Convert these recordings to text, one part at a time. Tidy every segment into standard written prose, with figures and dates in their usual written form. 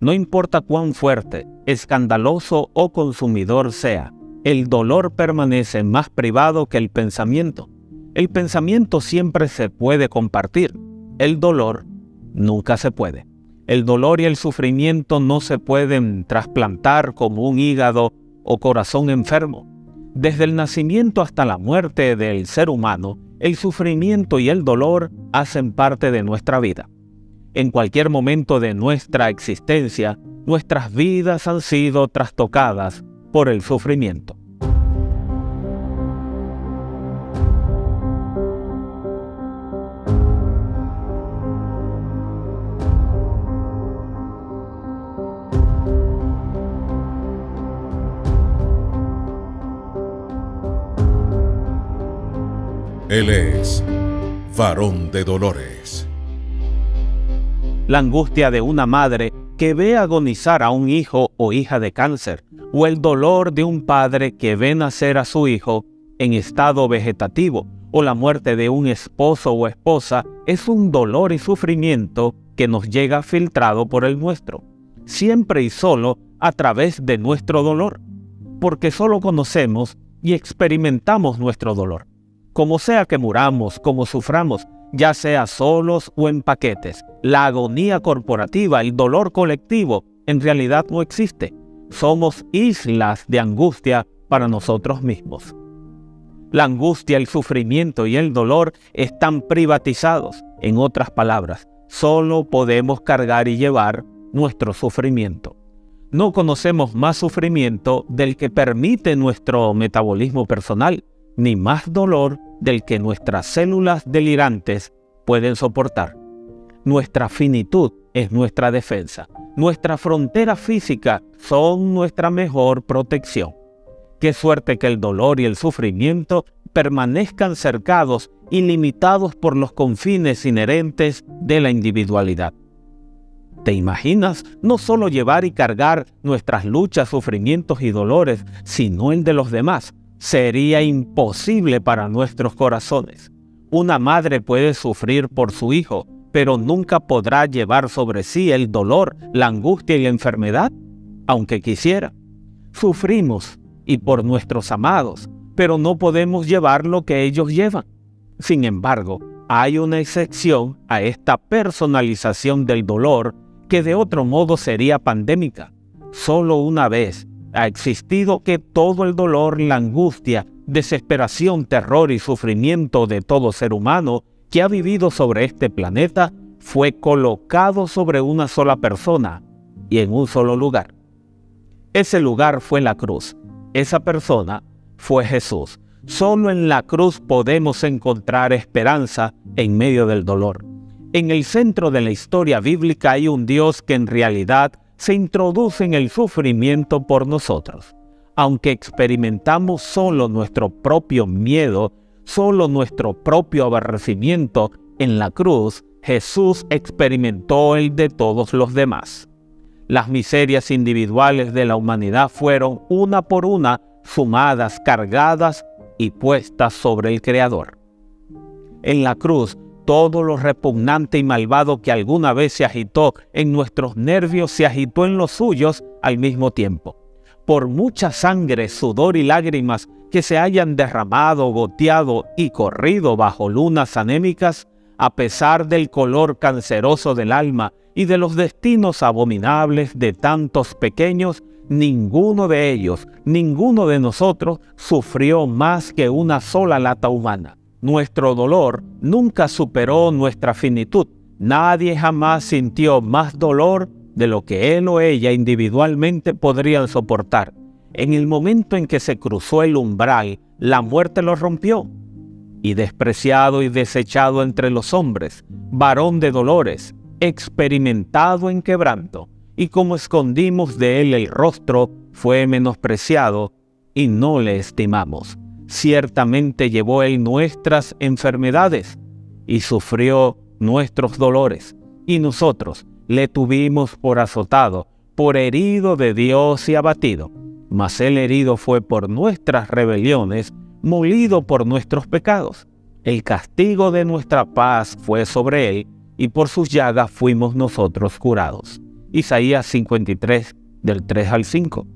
No importa cuán fuerte, escandaloso o consumidor sea, el dolor permanece más privado que el pensamiento. El pensamiento siempre se puede compartir. El dolor nunca se puede. El dolor y el sufrimiento no se pueden trasplantar como un hígado o corazón enfermo. Desde el nacimiento hasta la muerte del ser humano, el sufrimiento y el dolor hacen parte de nuestra vida. En cualquier momento de nuestra existencia, nuestras vidas han sido trastocadas por el sufrimiento. Él es varón de dolores. La angustia de una madre que ve agonizar a un hijo o hija de cáncer, o el dolor de un padre que ve nacer a su hijo en estado vegetativo, o la muerte de un esposo o esposa, es un dolor y sufrimiento que nos llega filtrado por el nuestro, siempre y solo a través de nuestro dolor, porque solo conocemos y experimentamos nuestro dolor. Como sea que muramos, como suframos, ya sea solos o en paquetes, la agonía corporativa, el dolor colectivo, en realidad no existe. Somos islas de angustia para nosotros mismos. La angustia, el sufrimiento y el dolor están privatizados. En otras palabras, solo podemos cargar y llevar nuestro sufrimiento. No conocemos más sufrimiento del que permite nuestro metabolismo personal, ni más dolor del que nuestras células delirantes pueden soportar. Nuestra finitud es nuestra defensa. Nuestra frontera física son nuestra mejor protección. Qué suerte que el dolor y el sufrimiento permanezcan cercados y limitados por los confines inherentes de la individualidad. ¿Te imaginas no solo llevar y cargar nuestras luchas, sufrimientos y dolores, sino el de los demás? Sería imposible para nuestros corazones. Una madre puede sufrir por su hijo, pero nunca podrá llevar sobre sí el dolor, la angustia y la enfermedad, aunque quisiera. Sufrimos, y por nuestros amados, pero no podemos llevar lo que ellos llevan. Sin embargo, hay una excepción a esta personalización del dolor que de otro modo sería pandémica. Solo una vez ha existido que todo el dolor, la angustia, desesperación, terror y sufrimiento de todo ser humano que ha vivido sobre este planeta fue colocado sobre una sola persona y en un solo lugar. Ese lugar fue la cruz. Esa persona fue Jesús. Solo en la cruz podemos encontrar esperanza en medio del dolor. En el centro de la historia bíblica hay un Dios que en realidad se introduce en el sufrimiento por nosotros. Aunque experimentamos solo nuestro propio miedo, solo nuestro propio aborrecimiento, en la cruz Jesús experimentó el de todos los demás. Las miserias individuales de la humanidad fueron una por una sumadas, cargadas y puestas sobre el Creador. En la cruz, todo lo repugnante y malvado que alguna vez se agitó en nuestros nervios se agitó en los suyos al mismo tiempo. Por mucha sangre, sudor y lágrimas que se hayan derramado, goteado y corrido bajo lunas anémicas, a pesar del color canceroso del alma y de los destinos abominables de tantos pequeños, ninguno de ellos, ninguno de nosotros sufrió más que una sola lata humana. Nuestro dolor nunca superó nuestra finitud. Nadie jamás sintió más dolor de lo que él o ella individualmente podrían soportar. En el momento en que se cruzó el umbral, la muerte lo rompió. Y despreciado y desechado entre los hombres, varón de dolores, experimentado en quebranto, y como escondimos de él el rostro, fue menospreciado y no le estimamos. Ciertamente llevó él nuestras enfermedades y sufrió nuestros dolores, y nosotros le tuvimos por azotado, por herido de Dios y abatido. Mas el herido fue por nuestras rebeliones, molido por nuestros pecados. El castigo de nuestra paz fue sobre él, y por sus llagas fuimos nosotros curados. Isaías 53, del 3 al 5.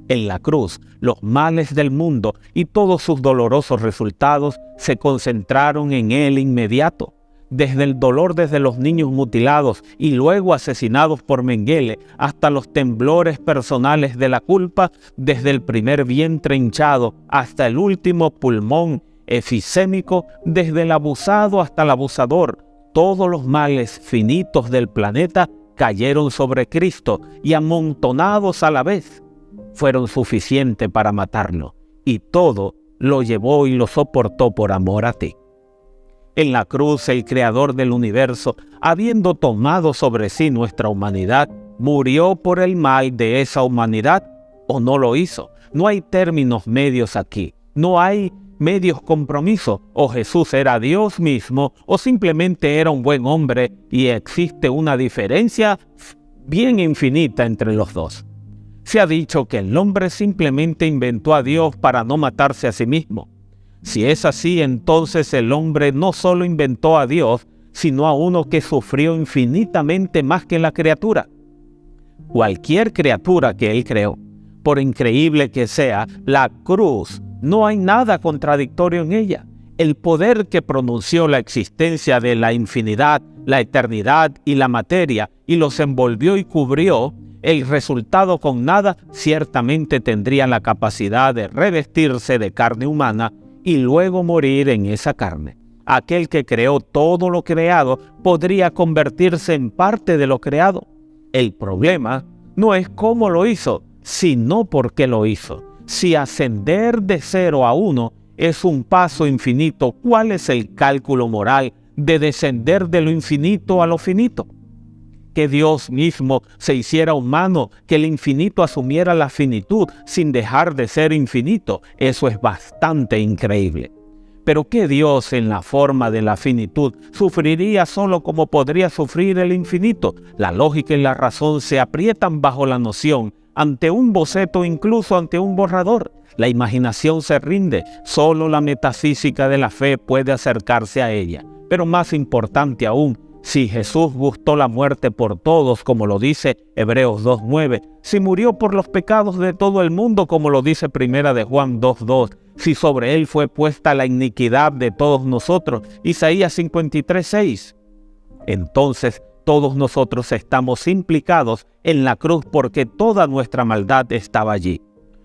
En la cruz, los males del mundo y todos sus dolorosos resultados se concentraron en Él inmediato. Desde el dolor desde los niños mutilados y luego asesinados por Mengele, hasta los temblores personales de la culpa, desde el primer vientre hinchado hasta el último pulmón efisémico, desde el abusado hasta el abusador, todos los males finitos del planeta cayeron sobre Cristo y amontonados a la vez fueron suficientes para matarlo, y todo lo llevó y lo soportó por amor a ti. En la cruz, el Creador del universo, habiendo tomado sobre sí nuestra humanidad, murió por el mal de esa humanidad, o no lo hizo. No hay términos medios aquí, no hay medios compromisos. O Jesús era Dios mismo, o simplemente era un buen hombre, y existe una diferencia bien infinita entre los dos. Se ha dicho que el hombre simplemente inventó a Dios para no matarse a sí mismo. Si es así, entonces el hombre no solo inventó a Dios, sino a uno que sufrió infinitamente más que la criatura. Cualquier criatura que él creó, por increíble que sea, la cruz, no hay nada contradictorio en ella. El poder que pronunció la existencia de la infinidad, la eternidad y la materia, y los envolvió y cubrió, el resultado con nada ciertamente tendría la capacidad de revestirse de carne humana y luego morir en esa carne. Aquel que creó todo lo creado podría convertirse en parte de lo creado. El problema no es cómo lo hizo, sino por qué lo hizo. Si ascender de 0 a 1 es un paso infinito, ¿cuál es el cálculo moral de descender de lo infinito a lo finito? Que Dios mismo se hiciera humano, que el infinito asumiera la finitud sin dejar de ser infinito, eso es bastante increíble. Pero ¿qué Dios en la forma de la finitud sufriría solo como podría sufrir el infinito? La lógica y la razón se aprietan bajo la noción, ante un boceto, incluso ante un borrador. La imaginación se rinde, solo la metafísica de la fe puede acercarse a ella. Pero más importante aún, si Jesús gustó la muerte por todos, como lo dice Hebreos 2:9, si murió por los pecados de todo el mundo, como lo dice Primera de Juan 2:2, si sobre él fue puesta la iniquidad de todos nosotros, Isaías 53:6, entonces todos nosotros estamos implicados en la cruz porque toda nuestra maldad estaba allí.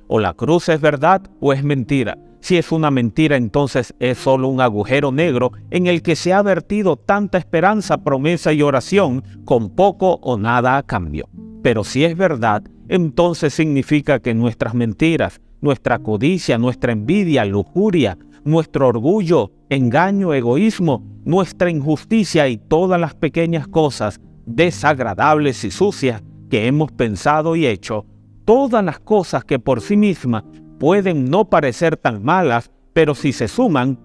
O la cruz es verdad o es mentira. Si es una mentira, entonces es solo un agujero negro en el que se ha vertido tanta esperanza, promesa y oración con poco o nada a cambio. Pero si es verdad, entonces significa que nuestras mentiras, nuestra codicia, nuestra envidia, lujuria, nuestro orgullo, engaño, egoísmo, nuestra injusticia y todas las pequeñas cosas desagradables y sucias que hemos pensado y hecho, todas las cosas que por sí mismas pueden no parecer tan malas, pero si se suman,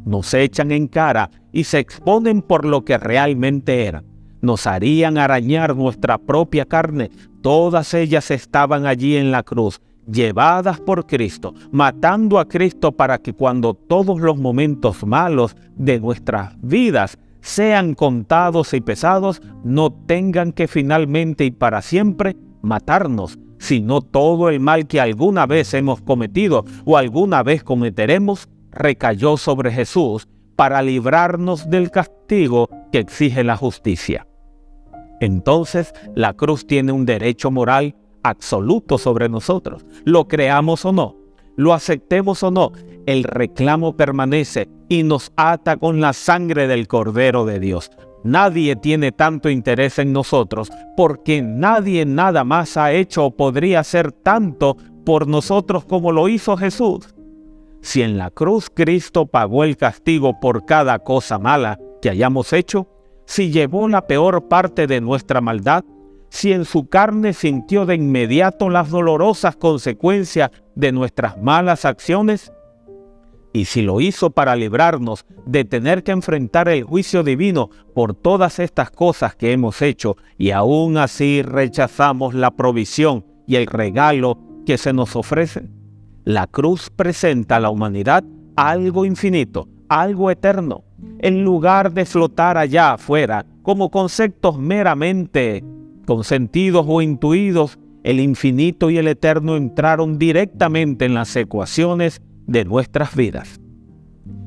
nos echan en cara y se exponen por lo que realmente eran. Nos harían arañar nuestra propia carne. Todas ellas estaban allí en la cruz, llevadas por Cristo, matando a Cristo para que cuando todos los momentos malos de nuestras vidas sean contados y pesados, no tengan que finalmente y para siempre matarnos, sino todo el mal que alguna vez hemos cometido o alguna vez cometeremos recayó sobre Jesús para librarnos del castigo que exige la justicia. Entonces, la cruz tiene un derecho moral absoluto sobre nosotros. Lo creamos o no, lo aceptemos o no, el reclamo permanece y nos ata con la sangre del Cordero de Dios. Nadie tiene tanto interés en nosotros porque nadie nada más ha hecho o podría hacer tanto por nosotros como lo hizo Jesús. Si en la cruz Cristo pagó el castigo por cada cosa mala que hayamos hecho, si llevó la peor parte de nuestra maldad, si en su carne sintió de inmediato las dolorosas consecuencias de nuestras malas acciones, y si lo hizo para librarnos de tener que enfrentar el juicio divino por todas estas cosas que hemos hecho, y aún así rechazamos la provisión y el regalo que se nos ofrece, la cruz presenta a la humanidad algo infinito, algo eterno. En lugar de flotar allá afuera como conceptos meramente consentidos o intuidos, el infinito y el eterno entraron directamente en las ecuaciones de nuestras vidas.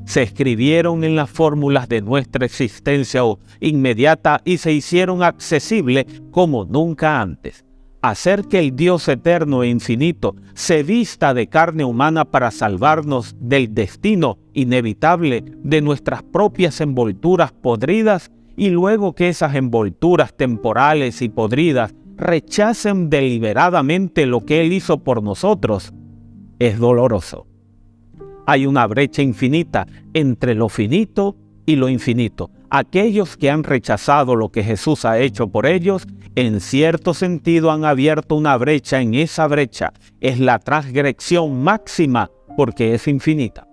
Se escribieron en las fórmulas de nuestra existencia inmediata y se hicieron accesibles como nunca antes. Hacer que el Dios eterno e infinito se vista de carne humana para salvarnos del destino inevitable de nuestras propias envolturas podridas, y luego que esas envolturas temporales y podridas rechacen deliberadamente lo que Él hizo por nosotros, es doloroso. Hay una brecha infinita entre lo finito y lo infinito. Aquellos que han rechazado lo que Jesús ha hecho por ellos, en cierto sentido han abierto una brecha. En esa brecha es la transgresión máxima porque es infinita.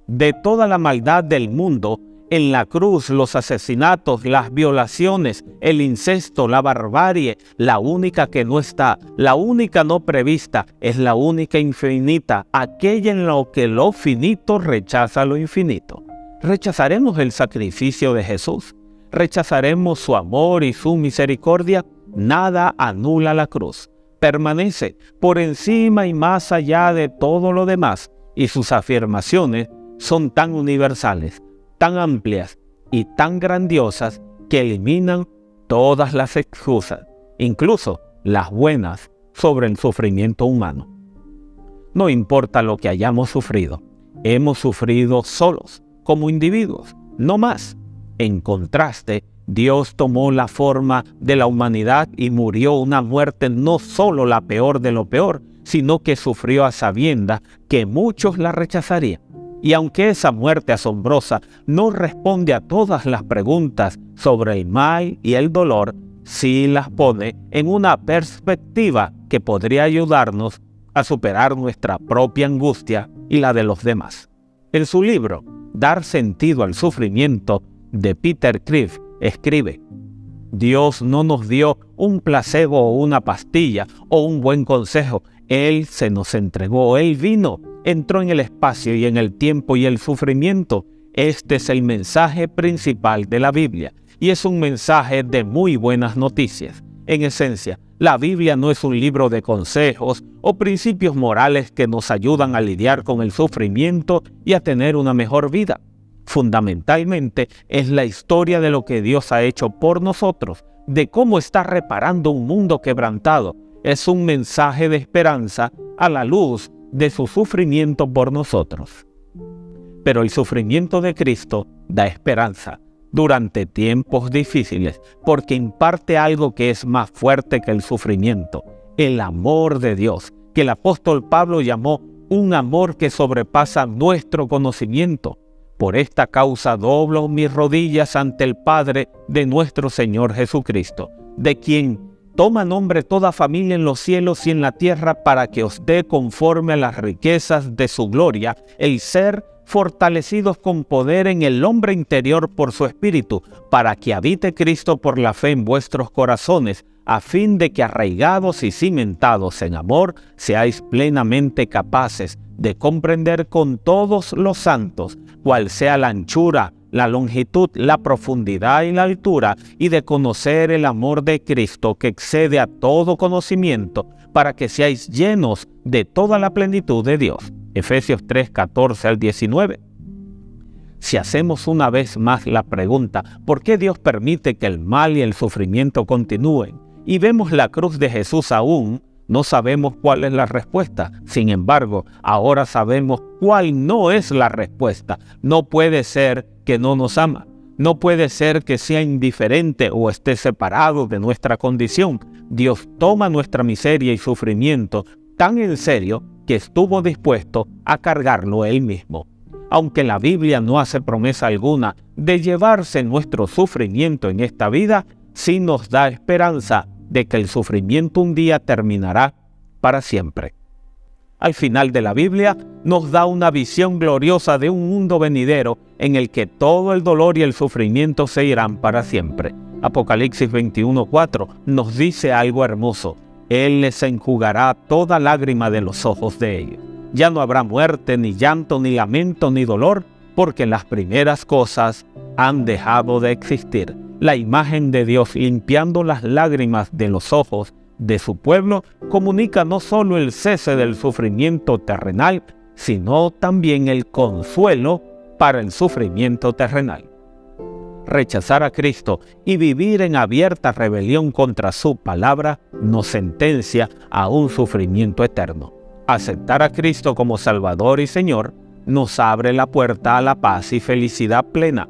De toda la maldad del mundo, en la cruz, los asesinatos, las violaciones, el incesto, la barbarie, la única que no está, la única no prevista, es la única infinita, aquella en lo que lo finito rechaza lo infinito. ¿Rechazaremos el sacrificio de Jesús? ¿Rechazaremos su amor y su misericordia? Nada anula la cruz. Permanece por encima y más allá de todo lo demás, y sus afirmaciones son tan universales, tan amplias y tan grandiosas que eliminan todas las excusas, incluso las buenas, sobre el sufrimiento humano. No importa lo que hayamos sufrido, hemos sufrido solos, como individuos, no más. En contraste, Dios tomó la forma de la humanidad y murió una muerte no solo la peor de lo peor, sino que sufrió a sabiendas que muchos la rechazarían. Y aunque esa muerte asombrosa no responde a todas las preguntas sobre el mal y el dolor, sí las pone en una perspectiva que podría ayudarnos a superar nuestra propia angustia y la de los demás. En su libro, Dar sentido al sufrimiento, de Peter Kreeft, escribe: Dios no nos dio un placebo o una pastilla o un buen consejo. Él se nos entregó, Él vino, entró en el espacio y en el tiempo y el sufrimiento. Este es el mensaje principal de la Biblia y es un mensaje de muy buenas noticias. En esencia, la Biblia no es un libro de consejos o principios morales que nos ayudan a lidiar con el sufrimiento y a tener una mejor vida. Fundamentalmente, es la historia de lo que Dios ha hecho por nosotros, de cómo está reparando un mundo quebrantado. Es un mensaje de esperanza a la luz de su sufrimiento por nosotros. Pero el sufrimiento de Cristo da esperanza durante tiempos difíciles, porque imparte algo que es más fuerte que el sufrimiento: el amor de Dios, que el apóstol Pablo llamó un amor que sobrepasa nuestro conocimiento. Por esta causa doblo mis rodillas ante el Padre de nuestro Señor Jesucristo, de quien toma nombre toda familia en los cielos y en la tierra, para que os dé conforme a las riquezas de su gloria el ser fortalecidos con poder en el hombre interior por su Espíritu, para que habite Cristo por la fe en vuestros corazones, a fin de que arraigados y cimentados en amor, seáis plenamente capaces de comprender con todos los santos cuál sea la anchura, la longitud, la profundidad y la altura, y de conocer el amor de Cristo que excede a todo conocimiento, para que seáis llenos de toda la plenitud de Dios. Efesios 3, 14 al 19. Si hacemos una vez más la pregunta, ¿por qué Dios permite que el mal y el sufrimiento continúen? Y vemos la cruz de Jesús aún, no sabemos cuál es la respuesta. Sin embargo, ahora sabemos cuál no es la respuesta. No puede ser que no nos ama. No puede ser que sea indiferente o esté separado de nuestra condición. Dios toma nuestra miseria y sufrimiento tan en serio que estuvo dispuesto a cargarlo Él mismo. Aunque la Biblia no hace promesa alguna de llevarse nuestro sufrimiento en esta vida, sí nos da esperanza de que el sufrimiento un día terminará para siempre. Al final de la Biblia nos da una visión gloriosa de un mundo venidero en el que todo el dolor y el sufrimiento se irán para siempre. Apocalipsis 21:4 nos dice algo hermoso: Él les enjugará toda lágrima de los ojos de ellos. Ya no habrá muerte, ni llanto, ni lamento, ni dolor, porque las primeras cosas han dejado de existir. La imagen de Dios limpiando las lágrimas de los ojos de su pueblo comunica no solo el cese del sufrimiento terrenal, sino también el consuelo para el sufrimiento terrenal. Rechazar a Cristo y vivir en abierta rebelión contra su palabra nos sentencia a un sufrimiento eterno. Aceptar a Cristo como Salvador y Señor nos abre la puerta a la paz y felicidad plena,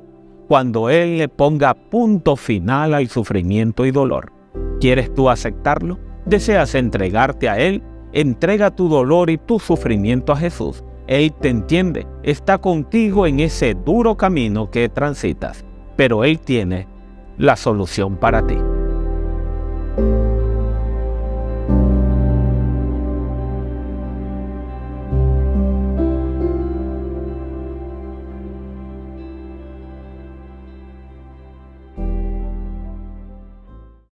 cuando Él le ponga punto final al sufrimiento y dolor. ¿Quieres tú aceptarlo? ¿Deseas entregarte a Él? Entrega tu dolor y tu sufrimiento a Jesús. Él te entiende, está contigo en ese duro camino que transitas, pero Él tiene la solución para ti.